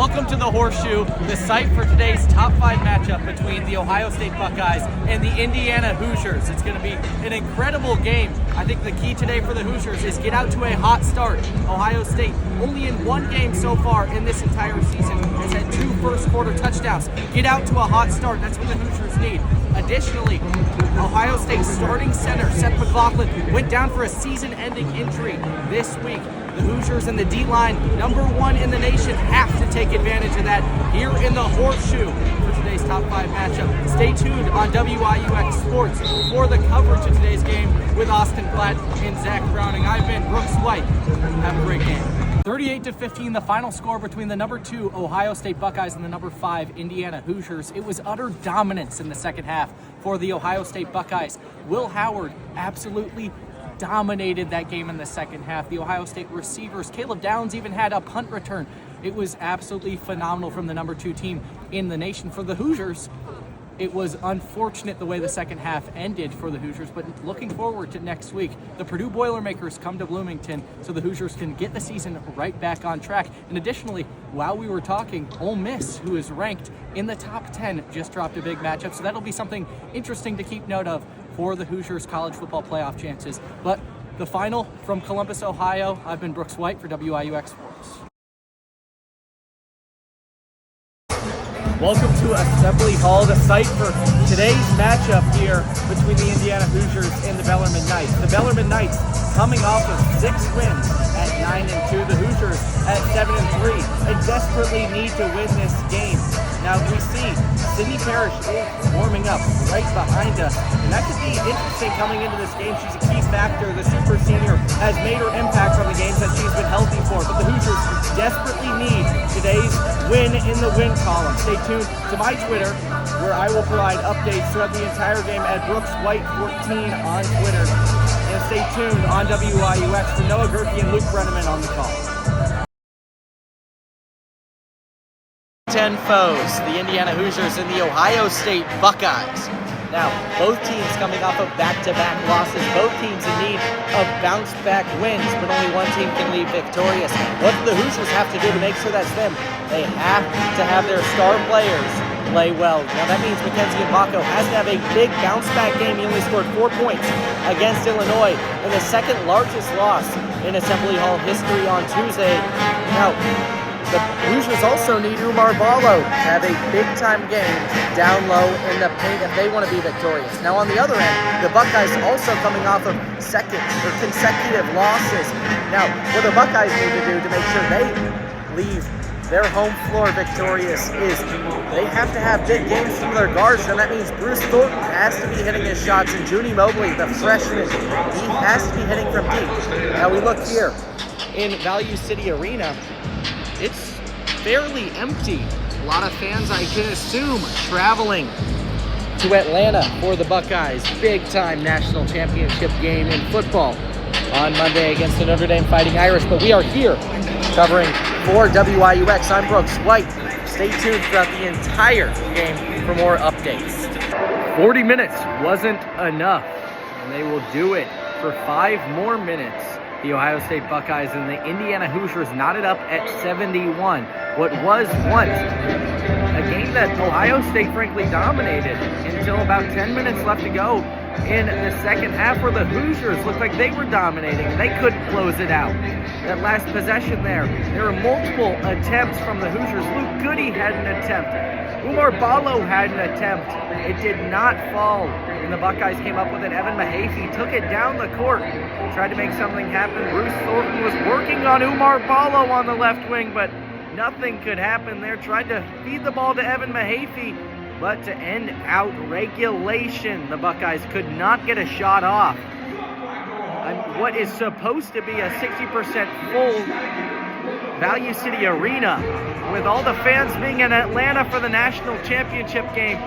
Welcome to the Horseshoe, the site for today's top 5 matchup between the Ohio State Buckeyes and the Indiana Hoosiers. It's going to be an incredible game. I think the key today for the Hoosiers is get out to a hot start. Ohio State, only in one game so far in this entire season, has had 2 first-quarter touchdowns. Get out to a hot start. That's what the Hoosiers need. Additionally, Ohio State's starting center, Seth McLaughlin, went down for a season-ending injury this week. The Hoosiers and the D-line, #1 in the nation, have to take advantage of that here in the Horseshoe for today's top 5 matchup. Stay tuned on WIUX Sports for the coverage of today's game with Austin Platt and Zach Browning. I've been Brooks White. Have a great game. 38-15, the final score between the #2 Ohio State Buckeyes and the #5 Indiana Hoosiers. It was utter dominance in the second half for the Ohio State Buckeyes. Will Howard absolutely dominated that game in the second half. The Ohio State receivers, Caleb Downs, even had a punt return. It was absolutely phenomenal from the #2 team in the nation. For the Hoosiers, it was unfortunate the way the second half ended for the Hoosiers, but looking forward to next week. The Purdue Boilermakers come to Bloomington so the Hoosiers can get the season right back on track. And additionally, while we were talking, Ole Miss, who is ranked in the top 10, just dropped a big matchup. So that'll be something interesting to keep note of for the Hoosiers' college football playoff chances. But the final from Columbus, Ohio, I've been Brooks White for WIUX Sports. Welcome to Assembly Hall, the site for today's matchup here between the Indiana Hoosiers and the Bellarmine Knights. The Bellarmine Knights coming off of 6 wins at 9-2. The Hoosiers at 7-3 and desperately need to win this game. Now we see Sydney Parrish is warming up right behind us, and that could be interesting coming into this game. She's a key factor. The super senior has made her impact from the games that she's been healthy for, but the Hoosiers desperately need today's win in the win column. Stay tuned to my Twitter, where I will provide updates throughout the entire game at BrooksWhite14 on Twitter. And stay tuned on WIUX for Noah Gerke and Luke Brenneman on the call. 10 foes, the Indiana Hoosiers and the Ohio State Buckeyes. Now, both teams coming off of back-to-back losses, both teams in need of bounce-back wins, but only one team can leave victorious. What do the Hoosiers have to do to make sure that's them? They have to have their star players play well. Now, that means Mackenzie Mbako has to have a big bounce-back game. He only scored 4 points against Illinois in the second largest loss in Assembly Hall history on Tuesday. Now, the Hoosiers also need Umar Ballo to have a big-time game down low in the paint if they want to be victorious. Now, on the other end, the Buckeyes also coming off of consecutive losses. Now, what the Buckeyes need to do to make sure they leave their home floor victorious is they have to have big games from their guards, and that means Bruce Thornton has to be hitting his shots, and Junie Mobley, the freshman, he has to be hitting from deep. Now, we look here in Value City Arena. It's fairly empty. A lot of fans, I can assume, traveling to Atlanta for the Buckeyes' big-time national championship game in football on Monday against the Notre Dame Fighting Irish. But we are here covering for WIUX. I'm Brooks White. Stay tuned throughout the entire game for more updates. 40 minutes wasn't enough, and they will do it for 5 more minutes. The Ohio State Buckeyes and the Indiana Hoosiers knotted up at 71. What was once a game that Ohio State frankly dominated until about 10 minutes left to go in the second half, where the Hoosiers looked like they were dominating. They couldn't close it out. That last possession there were multiple attempts from the Hoosiers. Luke Goody had an attempt. Umar Ballo had an attempt. It did not fall, and the Buckeyes came up with it. Evan Mahaffey took it down the court, tried to make something happen. Bruce Thornton was working on Umar Ballo on the left wing, but nothing could happen there. Tried to feed the ball to Evan Mahaffey, but to end out regulation, the Buckeyes could not get a shot off. And what is supposed to be a 60% full Value City Arena, with all the fans being in Atlanta for the national championship game,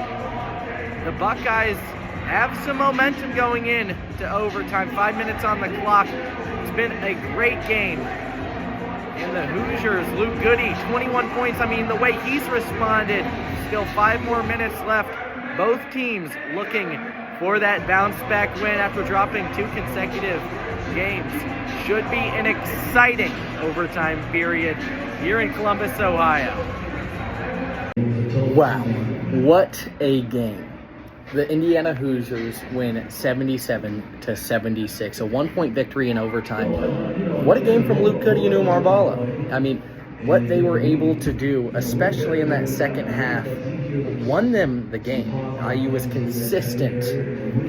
the Buckeyes have some momentum going in to overtime. 5 minutes on the clock. It's been a great game. And the Hoosiers, Luke Goody, 21 points. I mean, the way he's responded, still 5 more minutes left. Both teams looking for that bounce-back win after dropping 2 consecutive games. Should be an exciting overtime period here in Columbus, Ohio. Wow, what a game. The Indiana Hoosiers win 77-76, a 1-point victory in overtime. What a game from Luke Goody and Umar Ballo. I mean, what they were able to do, especially in that second half, won them the game. IU was consistent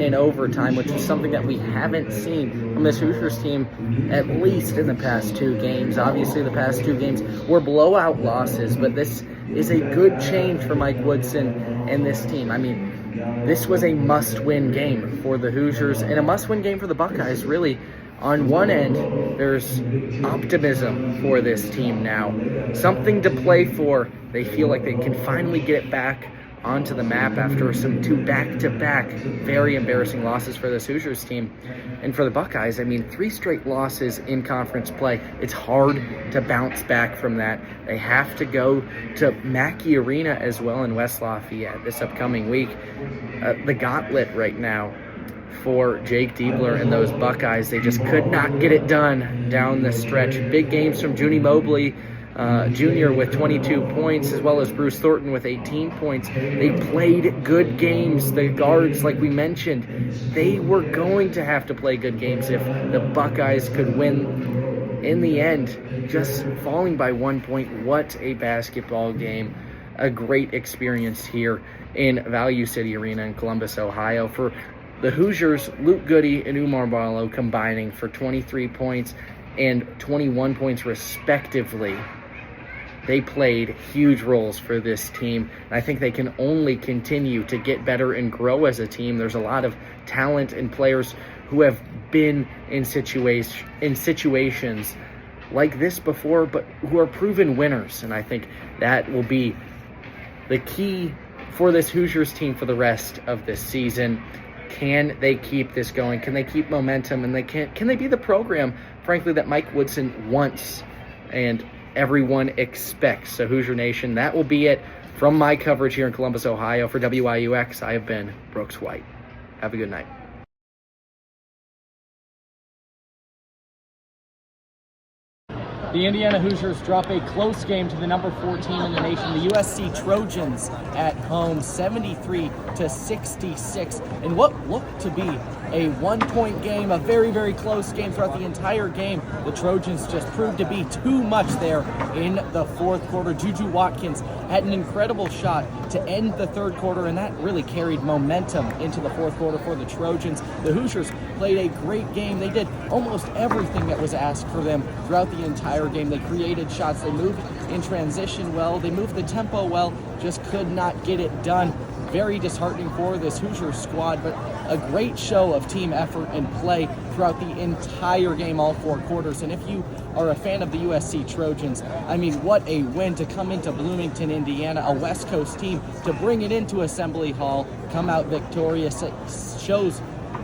in overtime, which is something that we haven't seen from this Hoosiers team, at least in the past 2 games. Obviously, the past 2 games were blowout losses, but this is a good change for Mike Woodson and this team. I mean, this was a must-win game for the Hoosiers and a must-win game for the Buckeyes, really. On one end, there's optimism for this team now. Something to play for. They feel like they can finally get it back onto the map after 2 back-to-back very embarrassing losses for this Hoosiers team. And for the Buckeyes, I mean, 3 straight losses in conference play. It's hard to bounce back from that. They have to go to Mackey Arena as well in West Lafayette this upcoming week. The gauntlet right now for Jake Diebler and those Buckeyes. They just could not get it done down the stretch. Big games from Junie Mobley Jr. with 22 points, as well as Bruce Thornton with 18 points. They played good games. The guards, like we mentioned, they were going to have to play good games if the Buckeyes could win. In the end, just falling by 1 point. What a basketball game. A great experience here in Value City Arena in Columbus, Ohio. For the Hoosiers, Luke Goody and Umar Ballo combining for 23 points and 21 points respectively. They played huge roles for this team, and I think they can only continue to get better and grow as a team. There's a lot of talent and players who have been in situations like this before, but who are proven winners, and I think that will be the key for this Hoosiers team for the rest of this season. Can they keep this going? Can they keep momentum? And can they be the program, frankly, that Mike Woodson wants and everyone expects? So Hoosier Nation, that will be it from my coverage here in Columbus, Ohio. For WIUX, I have been Brooks White. Have a good night. The Indiana Hoosiers drop a close game to the number 4 team in the nation, the USC Trojans, at home, 73-66, in what looked to be a 1-point game, a very, very close game throughout the entire game. The Trojans just proved to be too much there in the 4th quarter. Juju Watkins had an incredible shot to end the 3rd quarter, and that really carried momentum into the 4th quarter for the Trojans. The Hoosiers played a great game. They did almost everything that was asked for them throughout the entire game. They created shots, they moved in transition well, they moved the tempo well, just could not get it done. Very disheartening for this Hoosiers squad, but a great show of team effort and play throughout the entire game, all 4 quarters. And if you are a fan of the USC Trojans, I mean, what a win to come into Bloomington, Indiana, a West Coast team, to bring it into Assembly Hall, come out victorious. It shows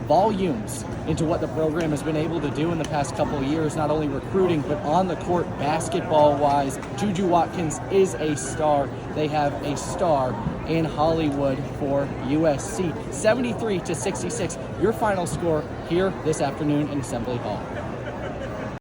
volumes into what the program has been able to do in the past couple of years, not only recruiting, but on the court basketball-wise. Juju Watkins is a star. They have a star in Hollywood for USC. 73-66, your final score here this afternoon in Assembly Hall.